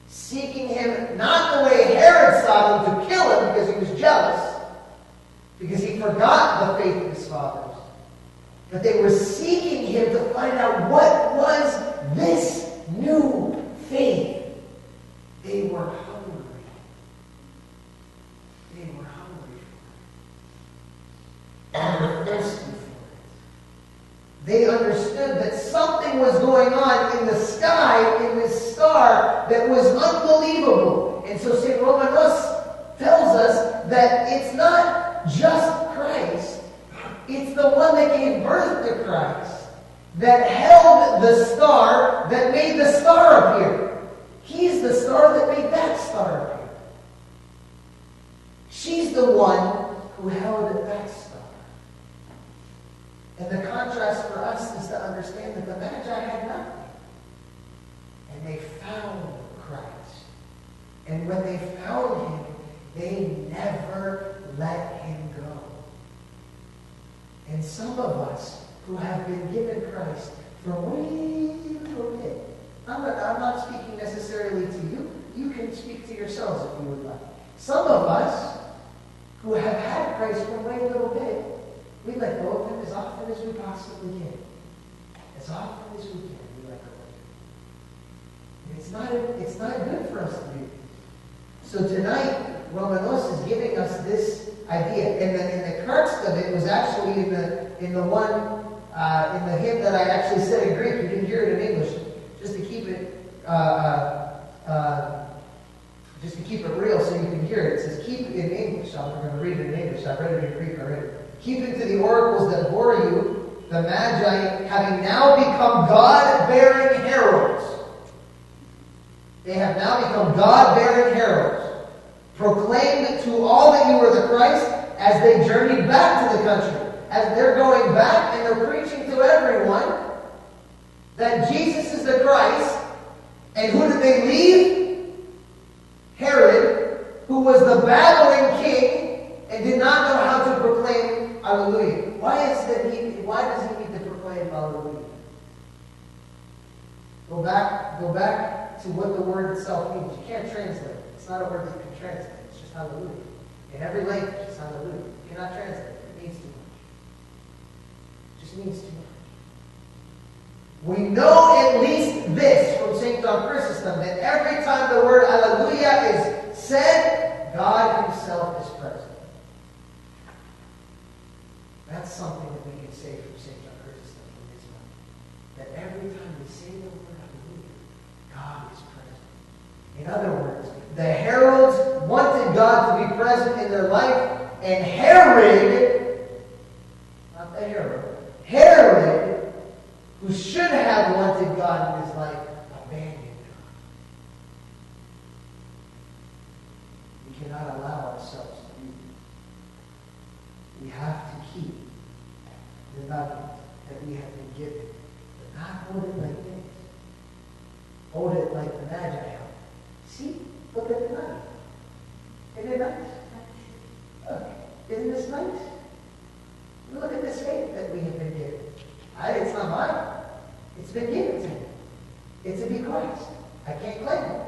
Seeking Him not the way Herod sought Him to kill Him because he was jealous, because he forgot the faith of his fathers. But they were seeking Him to find out what was this new faith. They were hungry. They were hungry for it. They were thirsty for it. They understood that something was going on in the sky, in this star, that was unbelievable. And so St. Romanos tells us that it's not just Christ, it's the one that gave birth to Christ, that held the star, that made the star appear. He's the star that made that star appear. She's the one who held that star. And the contrast for us is to understand that the Magi had nothing. And they found Christ. And when they found Him, they never let Him go. And some of us who have been given Christ for way little bit, I'm not speaking necessarily to you. You can speak to yourselves if you would like. Some of us who have had Christ for way little bit, we let go of Him as often as we possibly can. As often as we can, we let go of Him. And it's not good for us to do. So tonight, Romanos is giving us this idea, and the crux of it was actually in the hymn that I actually said in Greek. You didn't hear it in English, just to keep it real, so you can hear it. It says, "Keep in English." I'm going to read it in English. I read it in Greek already. "Keeping to the oracles that bore you, the Magi, having now become God-bearing heralds." They have now become God-bearing heralds. "Proclaimed to all that you are the Christ," as they journeyed back to the country. As they're going back and they're preaching to everyone that Jesus is the Christ. And who did they leave? Herod, who was the babbling king and did not know how to proclaim Alleluia. Why does he need to proclaim Alleluia? Go back to what the word itself means. You can't translate it. It's not a word that you can translate. It's just hallelujah. In every language, it's hallelujah. You cannot translate it. It means too much. It just means too much. We know at least this from St. John Chrysostom, that every time the word hallelujah is said, God Himself is present. That's something that we can say from St. John Chrysostom from his mind. That every time we say the word hallelujah, God is present. In other words, the heralds wanted God to be present in their life, and Herod, not the herald, Herod, who should have wanted God in his life, abandoned God. We cannot allow ourselves to do that. We have to keep the nugget that we have been given, but not hold it like this. Hold it like the Magi held. See? Look at the knife. Isn't it nice? Look. Isn't this nice? Look at this faith that we have been given. It's not mine. It's been given to me. It's a bequest. I can't claim it.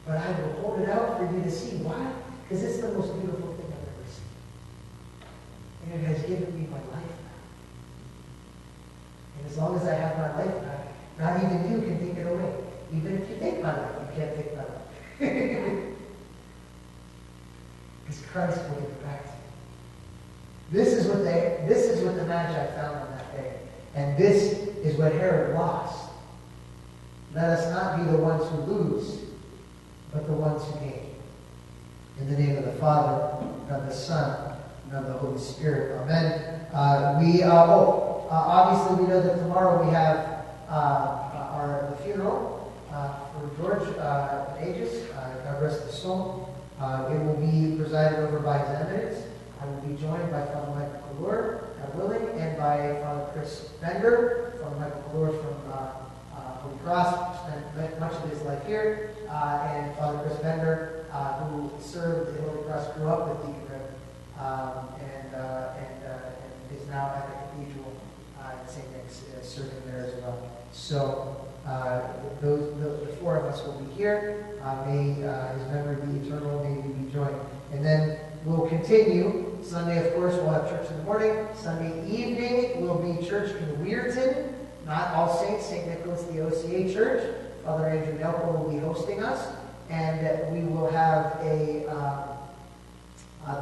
But I will hold it out for you to see. Why? Because it's the most beautiful thing I've ever seen. And it has given me my life back. And as long as I have my life back, not even you can take it away. Even if you take my life, you can't take my life. Because Christ will give it back to you. This is what the Magi found on that day. And this is what Herod lost. Let us not be the ones who lose, but the ones who gain. In the name of the Father, and of the Son, and of the Holy Spirit. Amen. Obviously we know that tomorrow we have the funeral for George Aegis. God rest his soul. It will be presided over by His Eminence. I will be joined by Father Michael Kalur, God willing, and by Father Chris Bender. Father Michael Kalur from Holy Cross, spent much of his life here, and Father Chris Bender, who served at Holy Cross, grew up with Deacon Rick, and is now at the cathedral at St. Nick's, serving there as well. So the four of us will be here. May his memory be eternal. May we be joined. And then we'll continue. Sunday, of course, we'll have church in the morning. Sunday evening will be church in Weirton. Not All Saints, St. Nicholas, the OCA Church. Father Andrew Nelko will be hosting us. And we will have the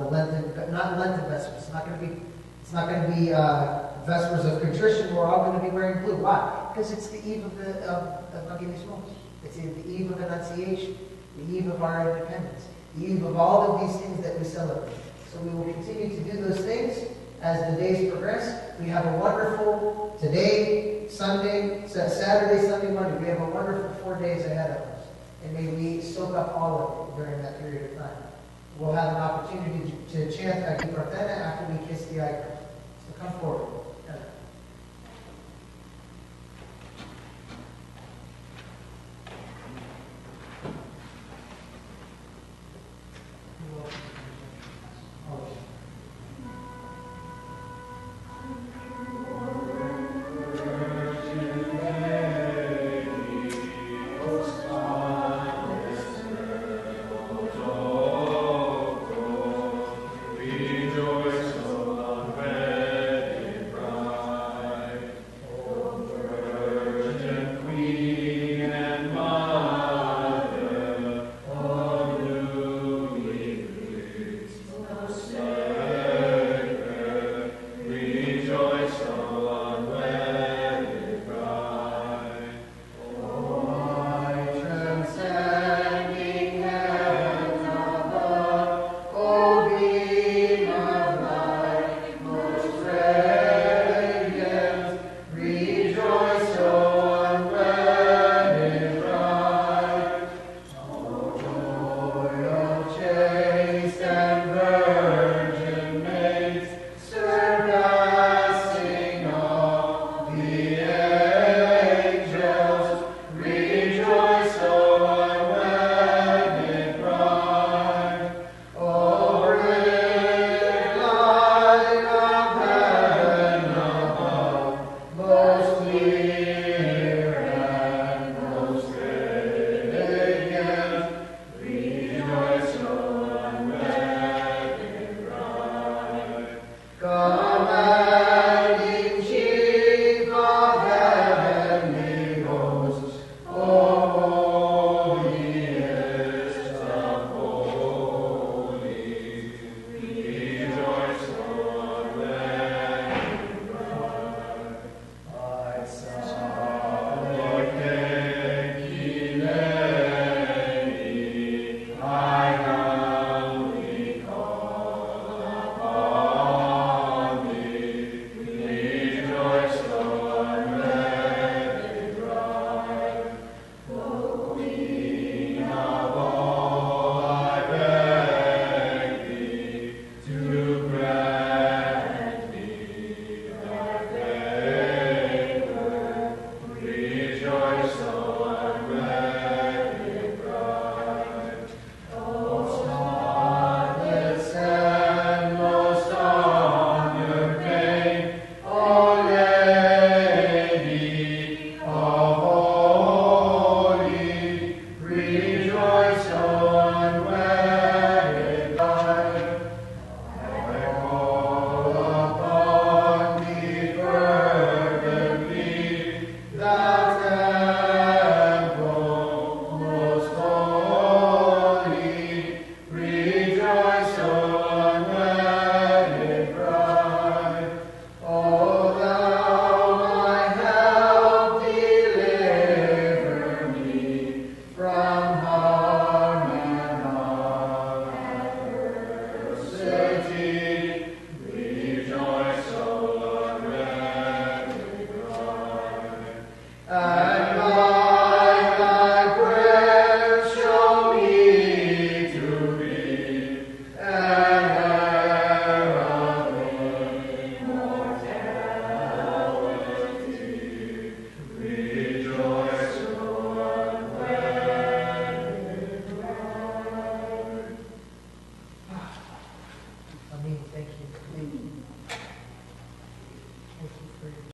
Lenten, not Lenten Vespers. It's not going to be Vespers of Contrition. We're all going to be wearing blue. Why? Because it's the eve of it's the eve of Annunciation, the eve of our independence, the eve of all of these things that we celebrate. So we will continue to do those things as the days progress. We have a wonderful today, Sunday, Saturday, Sunday, Monday. We have a wonderful 4 days ahead of us. And may we soak up all of it during that period of time. We'll have an opportunity to chant Agi Parthena after we kiss the icon. So come forward.